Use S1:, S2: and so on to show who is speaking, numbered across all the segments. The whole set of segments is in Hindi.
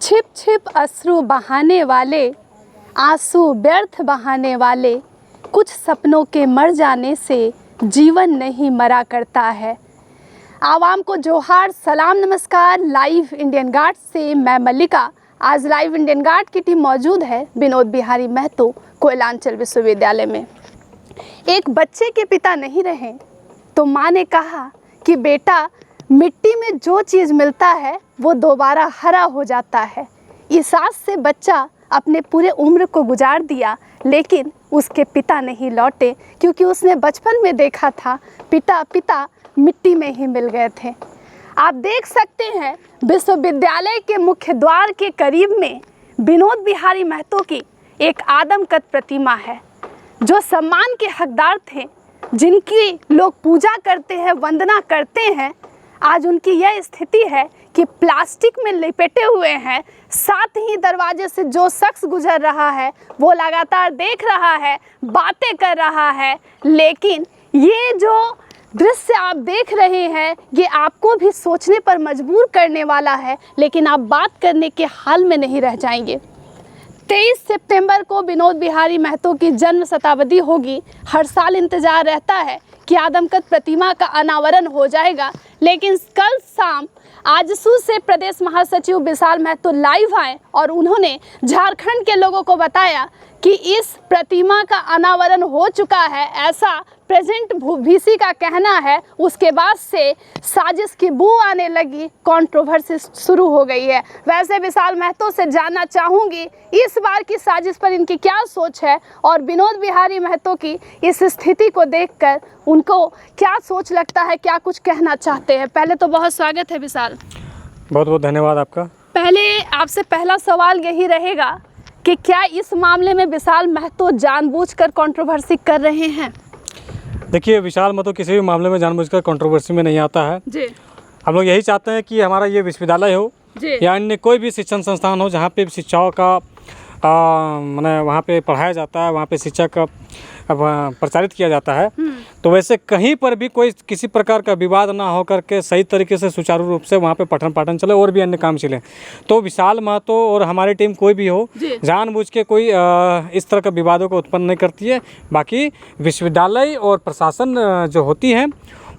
S1: छिप छिप अश्रु बहाने वाले, आंसू व्यर्थ बहाने वाले, कुछ सपनों के मर जाने से जीवन नहीं मरा करता है। आवाम को जोहार, सलाम, नमस्कार। लाइव इंडियन गार्ड से मैं मल्लिका। आज लाइव इंडियन गार्ड की टीम मौजूद है विनोद बिहारी महतो कोयलांचल विश्वविद्यालय में। एक बच्चे के पिता नहीं रहे तो माँ ने कहा कि बेटा, मिट्टी में जो चीज़ मिलता है वो दोबारा हरा हो जाता है। इस आस से बच्चा अपने पूरे उम्र को गुजार दिया, लेकिन उसके पिता नहीं लौटे क्योंकि उसने बचपन में देखा था पिता मिट्टी में ही मिल गए थे। आप देख सकते हैं विश्वविद्यालय के मुख्य द्वार के करीब में विनोद बिहारी महतो की एक आदमकद प्रतिमा है, जो सम्मान के हकदार थे, जिनकी लोग पूजा करते हैं, वंदना करते हैं। आज उनकी यह स्थिति है कि प्लास्टिक में लिपटे हुए हैं। साथ ही दरवाजे से जो शख्स गुजर रहा है वो लगातार देख रहा है, बातें कर रहा है, लेकिन ये जो दृश्य आप देख रहे हैं ये आपको भी सोचने पर मजबूर करने वाला है, लेकिन आप बात करने के हाल में नहीं रह जाएंगे। 23 सितंबर को विनोद बिहारी महतो की जन्म शताब्दी होगी। हर साल इंतज़ार रहता है कि आदमकद प्रतिमा का अनावरण हो जाएगा, लेकिन कल शाम आजसू से प्रदेश महासचिव विशाल महतो लाइव आए और उन्होंने झारखंड के लोगों को बताया कि इस प्रतिमा का अनावरण हो चुका है, ऐसा प्रेजेंट वीसी का कहना है। उसके बाद से साजिश की बू आने लगी, कंट्रोवर्सी शुरू हो गई है। वैसे विशाल महतो से जानना चाहूँगी इस बार की साजिश पर इनकी क्या सोच है और विनोद बिहारी महतो की इस स्थिति को देखकर उनको क्या सोच लगता है, क्या कुछ कहना चाहते हैं। पहले तो बहुत स्वागत है विशाल।
S2: बहुत बहुत धन्यवाद आपका।
S1: पहले आपसे पहला सवाल यही रहेगा कि क्या इस मामले में विशाल महतो जानबूझकर कंट्रोवर्सी कर रहे हैं?
S2: देखिए, विशाल महतो किसी भी मामले में जानबूझकर कंट्रोवर्सी में नहीं आता है जी। हम लोग यही चाहते हैं कि हमारा ये विश्वविद्यालय हो या अन्य कोई भी शिक्षण संस्थान हो जहाँ पे शिक्षाओं का माने वहाँ पे पढ़ाया जाता है, वहाँ पे शिक्षा का प्रचारित किया जाता है, तो वैसे कहीं पर भी कोई किसी प्रकार का विवाद ना हो करके सही तरीके से सुचारू रूप से वहाँ पे पठन पाठन चले और भी अन्य काम चले। तो विशाल महतो और हमारी टीम कोई भी हो जानबूझ के कोई इस तरह का विवादों को उत्पन्न नहीं करती है। बाकी विश्वविद्यालय और प्रशासन जो होती है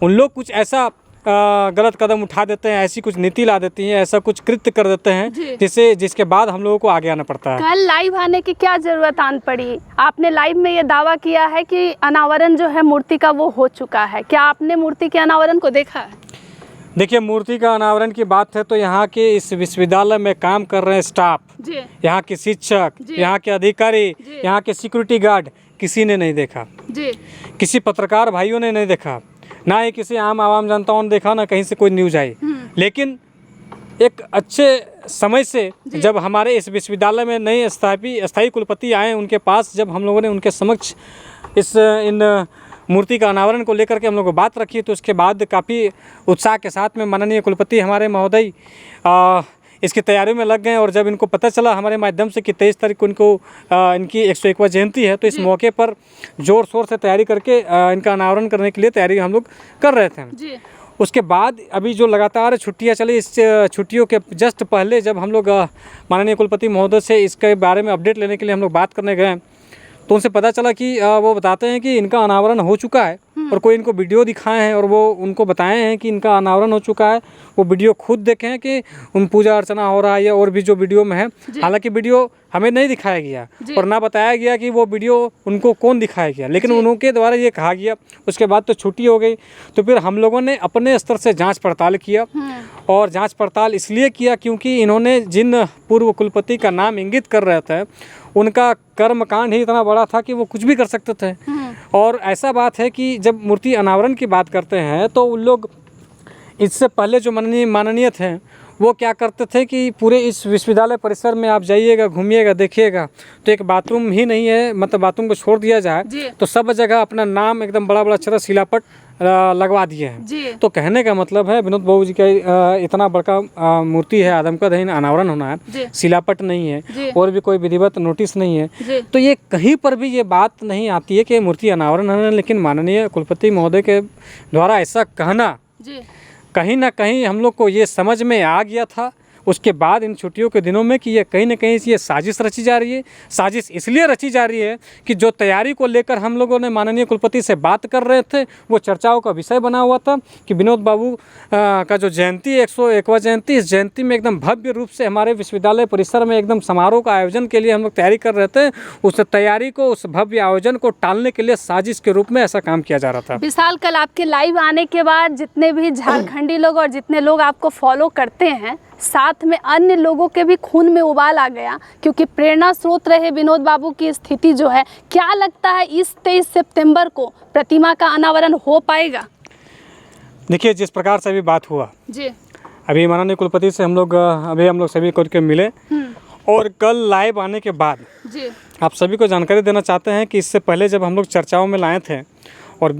S2: उन लोग कुछ ऐसा गलत कदम उठा देते हैं, ऐसी कुछ नीति ला देती हैं, ऐसा कुछ कृत्य कर देते हैं जिसके बाद हम लोगों को आगे आना पड़ता है।
S1: कल लाइव आने की क्या जरूरत आन पड़ी? आपने लाइव में ये दावा किया है कि अनावरण जो है मूर्ति का वो हो चुका है। क्या आपने मूर्ति के अनावरण को देखा है?
S2: देखिए, मूर्ति का अनावरण की बात है तो यहाँ के इस विश्वविद्यालय में काम कर रहे स्टाफ, यहाँ के शिक्षक, यहाँ के अधिकारी, यहाँ के सिक्योरिटी गार्ड, किसी ने नहीं देखा। किसी पत्रकार भाइयों ने नहीं देखा, ना ही किसी आम जनताओं ने देखा, ना कहीं से कोई न्यूज़ आई। लेकिन एक अच्छे समय से जब हमारे इस विश्वविद्यालय में नए स्थायी कुलपति आए, उनके पास जब हम लोगों ने उनके समक्ष इन मूर्ति का अनावरण को लेकर के हम लोग को बात रखी, तो उसके बाद काफ़ी उत्साह के साथ में माननीय कुलपति हमारे महोदय इसकी तैयारियों में लग गए। और जब इनको पता चला हमारे माध्यम से कि 23 तारीख को इनकी 101वां जयंती है, तो इस मौके पर ज़ोर शोर से तैयारी करके इनका अनावरण करने के लिए तैयारी हम लोग कर रहे थे। उसके बाद अभी जो लगातार छुट्टियां चली, इस छुट्टियों के जस्ट पहले जब हम लोग माननीय कुलपति महोदय से इसके बारे में अपडेट लेने के लिए हम लोग बात करने गए, तो उनसे पता चला कि वो बताते हैं कि इनका अनावरण हो चुका है और कोई इनको वीडियो दिखाए हैं और वो उनको बताए हैं कि इनका अनावरण हो चुका है। वो वीडियो खुद देखे हैं कि उन पूजा अर्चना हो रहा है या और भी जो वीडियो में है। हालांकि वीडियो हमें नहीं दिखाया गया और ना बताया गया कि वो वीडियो उनको कौन दिखाया गया, लेकिन उनके द्वारा ये कहा गया। उसके बाद तो छुट्टी हो गई, तो फिर हम लोगों ने अपने स्तर से जाँच पड़ताल किया। और जाँच पड़ताल इसलिए किया क्योंकि इन्होंने जिन पूर्व कुलपति का नाम इंगित कर रहे थे, उनका कर्मकांड ही इतना बड़ा था कि वो कुछ भी कर सकते थे। और ऐसा बात है कि जब मूर्ति अनावरण की बात करते हैं तो उन लोग इससे पहले जो माननीय थे वो क्या करते थे कि पूरे इस विश्वविद्यालय परिसर में आप जाइएगा, घूमिएगा, देखिएगा तो एक बाथरूम ही नहीं है, मतलब बाथरूम को छोड़ दिया जाए तो सब जगह अपना नाम एकदम बड़ा बड़ा अक्षर शिलापट लगवा दिए हैं। तो कहने का मतलब है विनोद बाबू जी का इतना बड़का मूर्ति है, आदमकद है, अनावरण होना है, शिलापट नहीं है और भी कोई विधिवत नोटिस नहीं है, तो ये कहीं पर भी ये बात नहीं आती है कि मूर्ति अनावरण है। लेकिन माननीय कुलपति महोदय के द्वारा ऐसा कहना कहीं ना कहीं हम लोग को ये समझ में आ गया था उसके बाद इन छुट्टियों के दिनों में कि ये कहीं ना कहीं ये साजिश रची जा रही है। साजिश इसलिए रची जा रही है कि जो तैयारी को लेकर हम लोगों ने माननीय कुलपति से बात कर रहे थे, वो चर्चाओं का विषय बना हुआ था कि विनोद बाबू का जो जयंती 101वां जयंती, इस जयंती में एकदम भव्य रूप से हमारे विश्वविद्यालय परिसर में एकदम समारोह का आयोजन के लिए हम लोग तैयारी कर रहे थे। उस तैयारी को, उस भव्य आयोजन को टालने के लिए साजिश के रूप में ऐसा काम किया जा रहा था।
S1: विशाल, कल आपके लाइव आने के बाद जितने भी झारखंडी लोग और जितने लोग आपको फॉलो करते हैं, साथ में अन्य लोगों के भी खून में उबाल आ गया, क्योंकि प्रेरणा स्रोत रहे विनोद बाबू की स्थिति जो है। क्या लगता है इस 23 सितंबर को प्रतिमा का अनावरण हो पाएगा?
S2: देखिए, जिस प्रकार से अभी बात हुआ
S1: जी,
S2: अभी माननीय कुलपति से हम लोग सभी करके मिले, और कल लाइव आने के बाद
S1: जी,
S2: आप सभी को जानकारी देना चाहते हैं कि इससे पहले जब हम लोग चर्चाओं में लाए थे और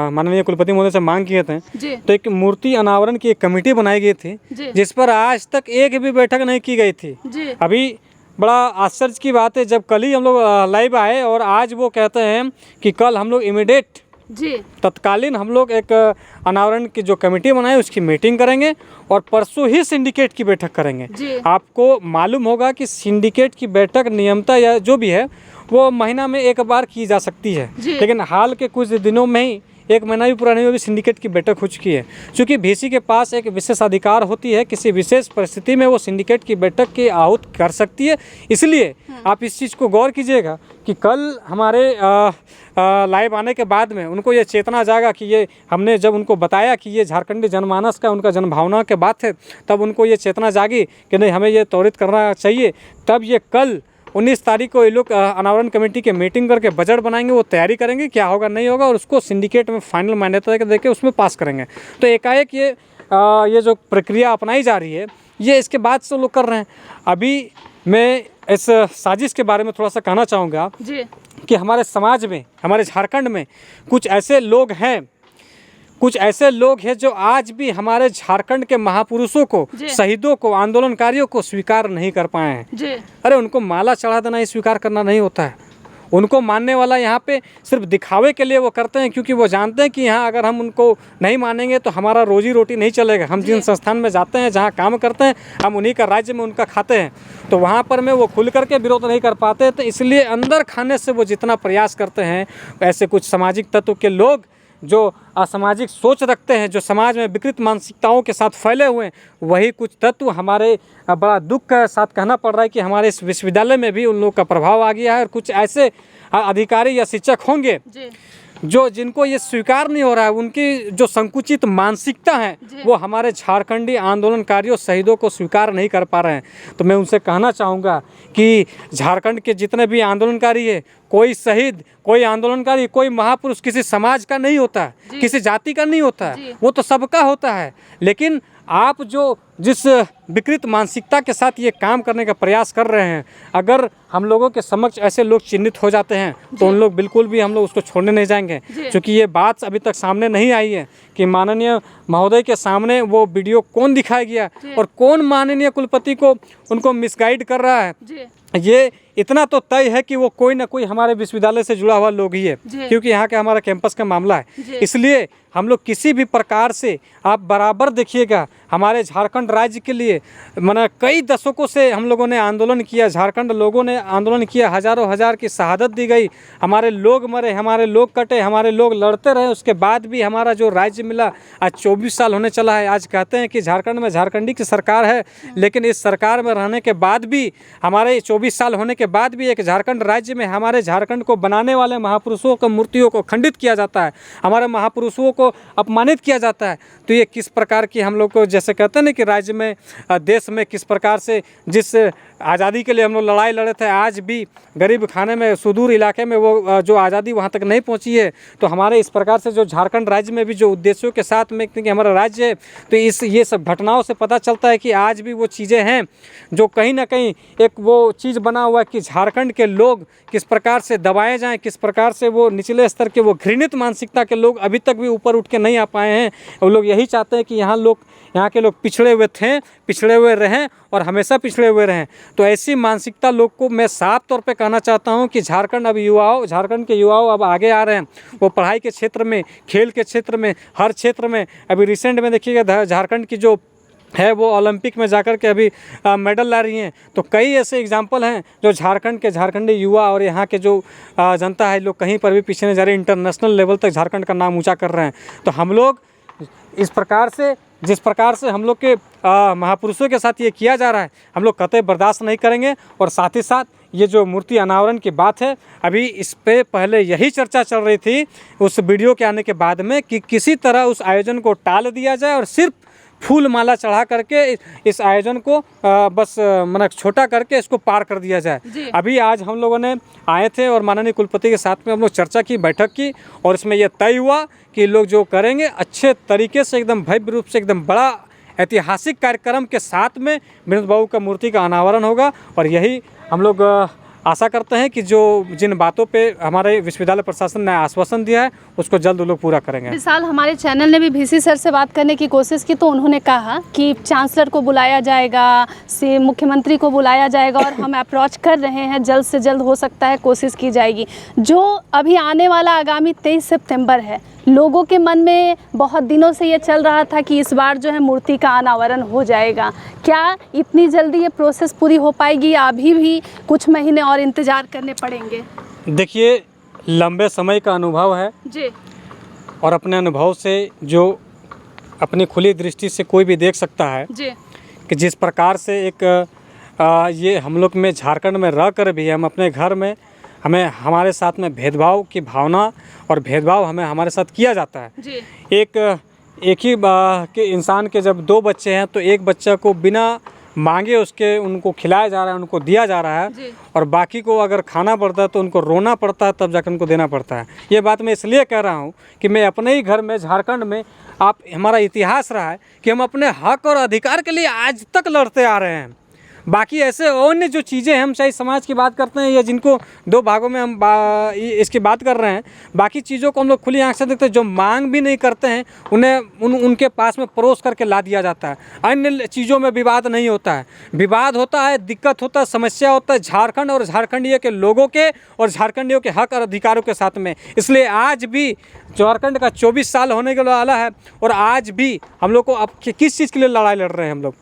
S2: माननीय कुलपति महोदय से मांग किए थे, तो एक मूर्ति अनावरण की एक कमेटी बनाई गई थी, जिस पर आज तक एक भी बैठक नहीं की गई थी। अभी बड़ा आश्चर्य की बात है, जब कल ही हम लोग लाइव आए और आज वो कहते हैं कि कल हम लोग इमीडिएट तत्कालीन हम लोग एक अनावरण की जो कमेटी बनाई उसकी मीटिंग करेंगे और परसों ही सिंडिकेट की बैठक करेंगे। आपको मालूम होगा कि सिंडिकेट की बैठक नियमता या जो भी है वो महीना में एक बार की जा सकती है, लेकिन हाल के कुछ दिनों में ही, एक महीना भी पूरा नहीं हुआ, भी सिंडिकेट की बैठक हो चुकी है। क्योंकि VC के पास एक विशेष अधिकार होती है, किसी विशेष परिस्थिति में वो सिंडिकेट की बैठक की आहूत कर सकती है। इसलिए आप इस चीज़ को गौर कीजिएगा कि कल हमारे लाइव आने के बाद में उनको ये चेतना जागा कि ये हमने जब उनको बताया कि ये झारखंडी जनमानस का, उनका जनभावना के बात है, तब उनको ये चेतना जागी कि नहीं, हमें ये त्वरित करना चाहिए। तब ये कल 19 तारीख को ये लोग अनावरण कमेटी के मीटिंग करके बजट बनाएंगे, वो तैयारी करेंगे क्या होगा नहीं होगा, और उसको सिंडिकेट में फाइनल मान्यता देके उसमें पास करेंगे। तो एकाएक ये जो प्रक्रिया अपनाई जा रही है, ये इसके बाद से लोग कर रहे हैं। अभी मैं इस साजिश के बारे में थोड़ा सा कहना चाहूँगा कि हमारे समाज में, हमारे झारखंड में कुछ ऐसे लोग हैं जो आज भी हमारे झारखंड के महापुरुषों को, शहीदों को, आंदोलनकारियों को स्वीकार नहीं कर पाए हैं। अरे उनको माला चढ़ा देना ही स्वीकार करना नहीं होता है। उनको मानने वाला यहाँ पे सिर्फ दिखावे के लिए वो करते हैं, क्योंकि वो जानते हैं कि यहाँ अगर हम उनको नहीं मानेंगे तो हमारा रोजी रोटी नहीं चलेगा। हम जिन संस्थान में जाते हैं, जहाँ काम करते हैं, हम उन्हीं का राज्य में उनका खाते हैं, तो वहाँ पर में वो खुल करके विरोध नहीं कर पाते। तो इसलिए अंदर खाने से वो जितना प्रयास करते हैं, ऐसे कुछ सामाजिक तत्व के लोग जो असामाजिक सोच रखते हैं, जो समाज में विकृत मानसिकताओं के साथ फैले हुए हैं, वही कुछ तत्व हमारे बड़ा दुख के साथ कहना पड़ रहा है कि हमारे इस विश्वविद्यालय में भी उन लोगों का प्रभाव आ गया है। और कुछ ऐसे अधिकारी या शिक्षक होंगे जो जिनको ये स्वीकार नहीं हो रहा है, उनकी जो संकुचित मानसिकता है वो हमारे झारखंडी आंदोलनकारियों, शहीदों को स्वीकार नहीं कर पा रहे हैं। तो मैं उनसे कहना चाहूँगा कि झारखंड के जितने भी आंदोलनकारी है, कोई शहीद, कोई आंदोलनकारी, कोई महापुरुष किसी समाज का नहीं होता है, किसी जाति का नहीं होता है, वो तो सबका होता है। लेकिन आप जो जिस विकृत मानसिकता के साथ ये काम करने का प्रयास कर रहे हैं, अगर हम लोगों के समक्ष ऐसे लोग चिन्हित हो जाते हैं तो उन लोग बिल्कुल भी हम लोग उसको छोड़ने नहीं जाएंगे। क्योंकि ये बात अभी तक सामने नहीं आई है कि माननीय महोदय के सामने वो वीडियो कौन दिखाया गया और कौन माननीय कुलपति को उनको मिसगाइड कर रहा है। ये इतना तो तय है कि वो कोई ना कोई हमारे विश्वविद्यालय से जुड़ा हुआ लोग ही है, क्योंकि यहाँ के हमारा कैंपस का मामला है। इसलिए हम लोग किसी भी प्रकार से, आप बराबर देखिएगा, हमारे झारखंड राज्य के लिए माना कई दशकों से हम लोगों ने आंदोलन किया, झारखंड लोगों ने आंदोलन किया, हज़ारों हज़ार की शहादत दी गई, हमारे लोग मरे, हमारे लोग कटे, हमारे लोग लड़ते रहे, उसके बाद भी हमारा जो राज्य मिला आज 24 साल होने चला है। आज कहते हैं कि झारखंड में झारखंडी की सरकार है, लेकिन इस सरकार में रहने के बाद भी, हमारे 24 साल होने के बाद भी एक झारखंड राज्य में हमारे झारखंड को बनाने वाले महापुरुषों को, मूर्तियों को खंडित किया जाता है, हमारे महापुरुषों को अपमानित किया जाता है। तो ये किस प्रकार की हम लोग को, जैसे कहते हैं ना कि राज्य में, देश में किस प्रकार से जिस आज़ादी के लिए हम लोग लड़ाई लड़े थे, आज भी गरीब खाने में, सुदूर इलाके में वो जो आज़ादी वहाँ तक नहीं पहुँची है। तो हमारे इस प्रकार से जो झारखंड राज्य में भी जो उद्देश्यों के साथ में कि हमारा राज्य है, तो ये सब घटनाओं से पता चलता है कि आज भी वो चीज़ें हैं जो कहीं ना कहीं एक वो चीज़ बना हुआ है कि झारखंड के लोग किस प्रकार से दबाए जाएँ, किस प्रकार से वो निचले स्तर के, वो घृणित मानसिकता के लोग अभी तक भी ऊपर उठ के नहीं आ पाए हैं। वो लोग यही चाहते हैं कि यहाँ के लोग पिछड़े हुए थे, पिछड़े हुए रहें और हमेशा पिछड़े हुए रहें। तो ऐसी मानसिकता लोग को मैं साफ तौर पे कहना चाहता हूँ कि झारखंड के युवाओं अब आगे आ रहे हैं। वो पढ़ाई के क्षेत्र में, खेल के क्षेत्र में, हर क्षेत्र में। अभी रिसेंट में देखिएगा झारखंड की जो है वो ओलंपिक में जाकर के अभी मेडल ला रही हैं। तो कई ऐसे एग्जाम्पल हैं जो झारखंड के झारखंडी युवा और यहाँ के जो जनता है लोग कहीं पर भी पीछे नहीं जा रहे, इंटरनेशनल लेवल तक झारखंड का नाम ऊंचा कर रहे हैं। तो हम लोग इस प्रकार से, जिस प्रकार से हम लोग के महापुरुषों के साथ ये किया जा रहा है, हम लोग कतई बर्दाश्त नहीं करेंगे। और साथ ही साथ ये जो मूर्ति अनावरण की बात है, अभी इस पे पहले यही चर्चा चल रही थी उस वीडियो के आने के बाद में कि किसी तरह उस आयोजन को टाल दिया जाए और सिर्फ फूल माला चढ़ा करके इस आयोजन को बस मतलब छोटा करके इसको पार कर दिया जाए। अभी आज हम लोगों ने आए थे और माननीय कुलपति के साथ में हम लोग चर्चा की, बैठक की, और इसमें यह तय हुआ कि लोग जो करेंगे अच्छे तरीके से, एकदम भव्य रूप से, एकदम बड़ा ऐतिहासिक कार्यक्रम के साथ में विनोद बाबू का मूर्ति का अनावरण होगा। और यही हम लोग आशा करते हैं कि जो जिन बातों पे हमारे विश्वविद्यालय प्रशासन ने आश्वासन दिया है उसको जल्द लोग पूरा करेंगे।
S1: विशाल, हमारे चैनल ने भी वीसी सर से बात करने की कोशिश की तो उन्होंने कहा कि चांसलर को बुलाया जाएगा, से मुख्यमंत्री को बुलाया जाएगा, और हम अप्रोच कर रहे हैं, जल्द से जल्द हो सकता है कोशिश की जाएगी। जो अभी आने वाला आगामी 23 सितंबर है, लोगों के मन में बहुत दिनों से ये चल रहा था कि इस बार जो है मूर्ति का अनावरण हो जाएगा। क्या इतनी जल्दी ये प्रोसेस पूरी हो पाएगी या अभी भी कुछ महीने और इंतज़ार करने पड़ेंगे?
S2: देखिए, लंबे समय का अनुभव है
S1: जी,
S2: और अपने अनुभव से जो अपनी खुली दृष्टि से कोई भी देख सकता है
S1: जी,
S2: कि जिस प्रकार से एक ये हम लोग में झारखंड में रह कर भी हम अपने घर में हमें हमारे साथ में भेदभाव की भावना और भेदभाव हमें हमारे साथ किया जाता है
S1: जी।
S2: एक ही के इंसान के जब 2 बच्चे हैं तो एक बच्चा को बिना मांगे उसके उनको खिलाया जा रहा है, उनको दिया जा रहा है, और बाकी को अगर खाना पड़ता है तो उनको रोना पड़ता है, तब जाकर उनको देना पड़ता है। ये बात मैं इसलिए कह रहा हूँ कि मैं अपने ही घर में झारखंड में आप हमारा इतिहास रहा है कि हम अपने हक और अधिकार के लिए आज तक लड़ते आ रहे हैं। बाकी ऐसे अन्य जो चीज़ें हैं, हम चाहे समाज की बात करते हैं या जिनको 2 भागों में हम इसकी बात कर रहे हैं, बाकी चीज़ों को हम लोग खुली आंख से देखते हैं। जो मांग भी नहीं करते हैं उन्हें उनके पास में परोस करके ला दिया जाता है। अन्य चीज़ों में विवाद नहीं होता है, विवाद होता है, दिक्कत होता है, समस्या होता है झारखंड और झारखंडियों के लोगों के और झारखंडियों के हक और अधिकारों के साथ में। इसलिए आज भी झारखंड का 24 साल होने के वाला है और आज भी हम लोग को अब किस चीज़ के लिए लड़ाई लड़ रहे हैं, हम लोग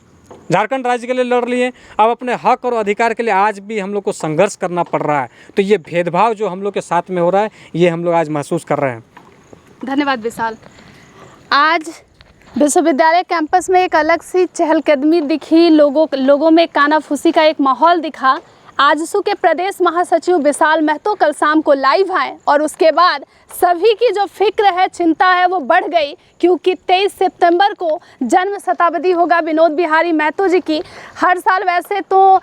S2: झारखंड राज्य के लिए लड़ लिए, अब अपने हक और अधिकार के लिए आज भी हम लोग को संघर्ष करना पड़ रहा है। तो ये भेदभाव जो हम लोग के साथ में हो रहा है, ये हम लोग आज महसूस कर रहे हैं।
S1: धन्यवाद विशाल। आज विश्वविद्यालय कैंपस में एक अलग सी चहलकदमी दिखी, लोगों में कानाफूसी का एक माहौल दिखा। आजसू के प्रदेश महासचिव विशाल महतो कल शाम को लाइव आए और उसके बाद सभी की जो फिक्र है, चिंता है, वो बढ़ गई, क्योंकि 23 सितंबर को जन्म शताब्दी होगा विनोद बिहारी महतो जी की। हर साल वैसे तो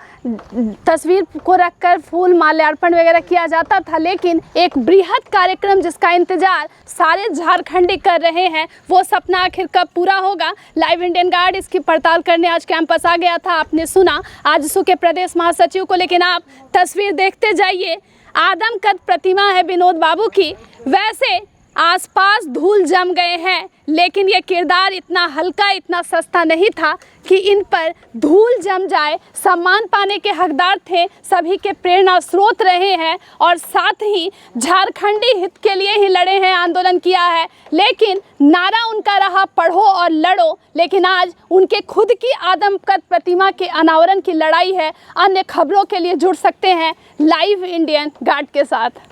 S1: तस्वीर को रखकर फूल माल्यार्पण वगैरह किया जाता था, लेकिन एक बृहद कार्यक्रम जिसका इंतजार सारे झारखंडी कर रहे हैं, वो सपना आखिर कब पूरा होगा। लाइव इंडियन गार्ड इसकी पड़ताल करने आज कैंपस आ गया था। आपने सुना आजसू के प्रदेश महासचिव को, लेकिन आप तस्वीर देखते जाइए। आदमकद प्रतिमा है विनोद बाबू की, वैसे आसपास धूल जम गए हैं, लेकिन ये किरदार इतना हल्का, इतना सस्ता नहीं था कि इन पर धूल जम जाए। सम्मान पाने के हकदार थे, सभी के प्रेरणा स्रोत रहे हैं और साथ ही झारखंडी हित के लिए ही लड़े हैं, आंदोलन किया है। लेकिन नारा उनका रहा पढ़ो और लड़ो, लेकिन आज उनके खुद की आदमकद प्रतिमा के अनावरण की लड़ाई है। अन्य खबरों के लिए जुड़ सकते हैं लाइव इंडियन गार्ड के साथ।